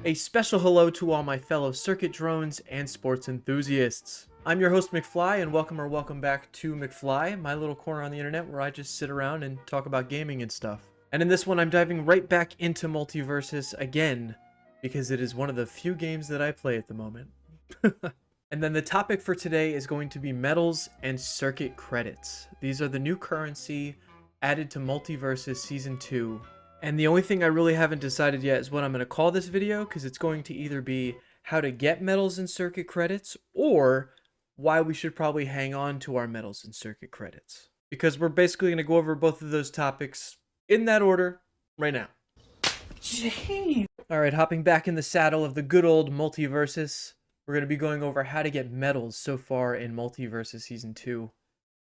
A special hello to all my fellow circuit drones and sports enthusiasts. I'm your host McFly, and welcome back to McFly, my little corner on the internet where I just sit around and talk about gaming and stuff. And in this one, I'm diving right back into Multiversus again, because it is one of the few games that I play at the moment. And then the topic for today is going to be medals and circuit credits. These are the new currency added to Multiversus Season 2. And the only thing I really haven't decided yet is what I'm going to call this video, because it's going to either be how to get medals and circuit credits, or why we should probably hang on to our medals and circuit credits. Because we're basically going to go over both of those topics in that order right now. Jeez. Alright, hopping back in the saddle of the good old Multiversus, we're going to be going over how to get medals so far in Multiversus Season 2.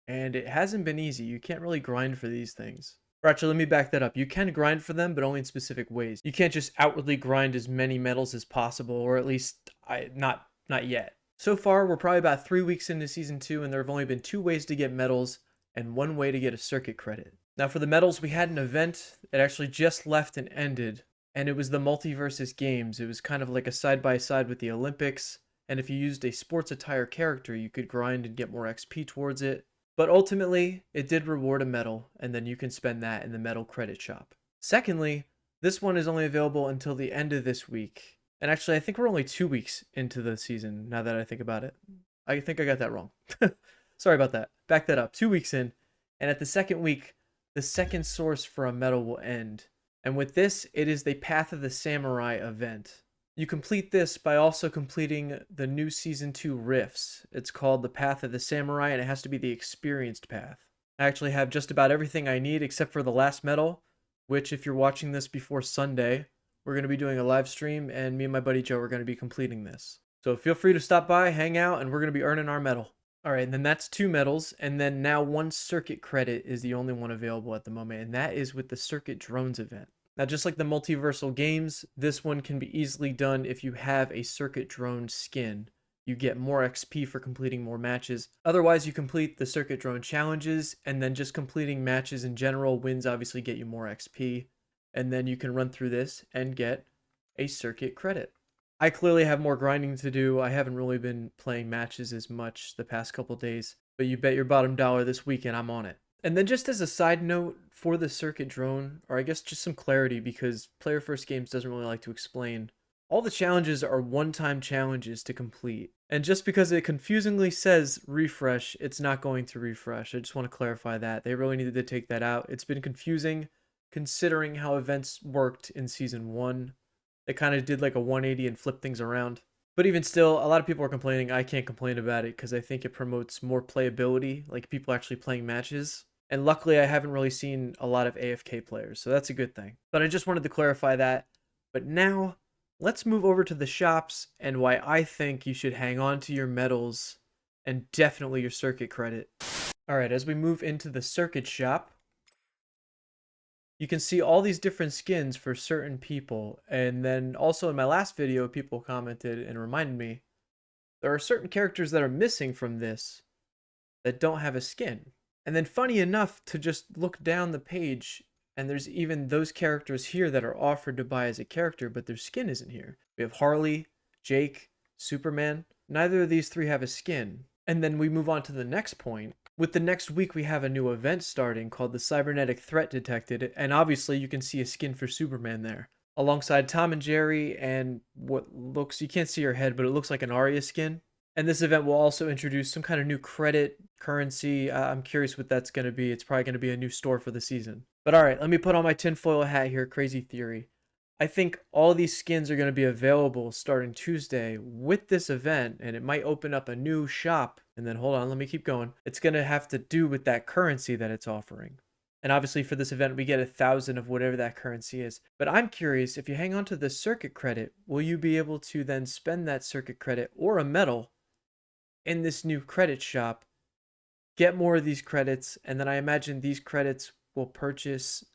And it hasn't been easy. You can't really grind for these things. Or actually, let me back that up. You can grind for them, but only in specific ways. You can't just outwardly grind as many medals as possible, or at least not yet. So far, we're probably about 3 weeks into Season 2, and there have only been 2 ways to get medals, and 1 way to get a circuit credit. Now for the medals, we had an event. It actually just left and ended, and it was the Multiversus Games. It was kind of like a side-by-side with the Olympics, and if you used a sports attire character, you could grind and get more XP towards it. But ultimately, it did reward a medal, and then you can spend that in the medal credit shop. Secondly, this one is only available until the end of this week. And actually, I think we're only 2 weeks into the season, now that I think about it. I think I got that wrong. Sorry about that. Back that up. 2 weeks in, and at the second week, the second source for a medal will end. And with this, it is the Path of the Samurai event. You complete this by also completing the new Season 2 rifts. It's called the Path of the Samurai, and it has to be the experienced path. I actually have just about everything I need except for the last medal, which if you're watching this before Sunday, we're going to be doing a live stream, and me and my buddy Joe are going to be completing this. So feel free to stop by, hang out, and we're going to be earning our medal. Alright, and then that's 2 medals, and then now 1 circuit credit is the only one available at the moment, and that is with the Circuit Drones event. Now, just like the multiversal games, this one can be easily done if you have a circuit drone skin. You get more XP for completing more matches. Otherwise, you complete the circuit drone challenges, and then just completing matches in general. Wins obviously get you more XP, and then you can run through this and get a circuit credit. I clearly have more grinding to do. I haven't really been playing matches as much the past couple days, but you bet your bottom dollar this weekend I'm on it. And then just as a side note for the circuit drone, or I guess just some clarity because Player First Games doesn't really like to explain, all the challenges are one-time challenges to complete. And just because it confusingly says refresh, it's not going to refresh. I just want to clarify that. They really needed to take that out. It's been confusing considering how events worked in Season 1. They kind of did like a 180 and flipped things around. But even still, a lot of people are complaining. I can't complain about it because I think it promotes more playability, like people actually playing matches. And luckily, I haven't really seen a lot of AFK players, so that's a good thing. But I just wanted to clarify that. But now, let's move over to the shops and why I think you should hang on to your medals and definitely your circuit credit. Alright, as we move into the circuit shop, you can see all these different skins for certain people. And then also in my last video, people commented and reminded me, there are certain characters that are missing from this that don't have a skin. And then funny enough to just look down the page, and there's even those characters here that are offered to buy as a character, but their skin isn't here. We have Harley, Jake, Superman. Neither of these 3 have a skin. And then we move on to the next point. With the next week, we have a new event starting called the Cybernetic Threat Detected, and obviously you can see a skin for Superman there. Alongside Tom and Jerry and what looks, you can't see her head, but it looks like an Arya skin. And this event will also introduce some kind of new credit currency. I'm curious what that's going to be. It's probably going to be a new store for the season. But alright, let me put on my tinfoil hat here. Crazy theory. I think all these skins are going to be available starting Tuesday with this event. And it might open up a new shop. And then hold on, let me keep going. It's going to have to do with that currency that it's offering. And obviously for this event, we get 1,000 of whatever that currency is. But I'm curious, if you hang on to the circuit credit, will you be able to then spend that circuit credit or a medal in this new credit shop, get more of these credits, and then I imagine these credits will purchase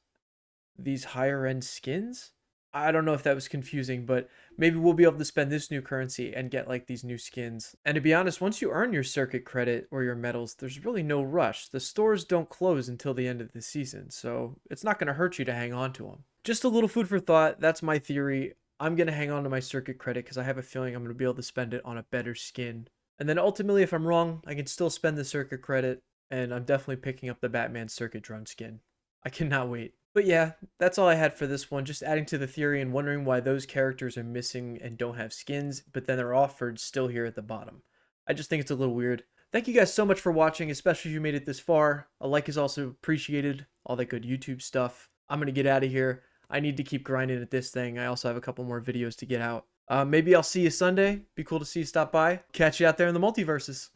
these higher end skins? I don't know if that was confusing, but maybe we'll be able to spend this new currency and get like these new skins. And to be honest, once you earn your circuit credit or your medals, there's really no rush. The stores don't close until the end of the season, so it's not going to hurt you to hang on to them. Just a little food for thought. That's my theory. I'm going to hang on to my circuit credit because I have a feeling I'm going to be able to spend it on a better skin. And then ultimately, if I'm wrong, I can still spend the circuit credit, and I'm definitely picking up the Batman circuit drone skin. I cannot wait. But yeah, that's all I had for this one. Just adding to the theory and wondering why those characters are missing and don't have skins, but then they're offered still here at the bottom. I just think it's a little weird. Thank you guys so much for watching, especially if you made it this far. A like is also appreciated, all that good YouTube stuff. I'm going to get out of here. I need to keep grinding at this thing. I also have a couple more videos to get out. Maybe I'll see you Sunday. Be cool to see you stop by. Catch you out there in the multiverses.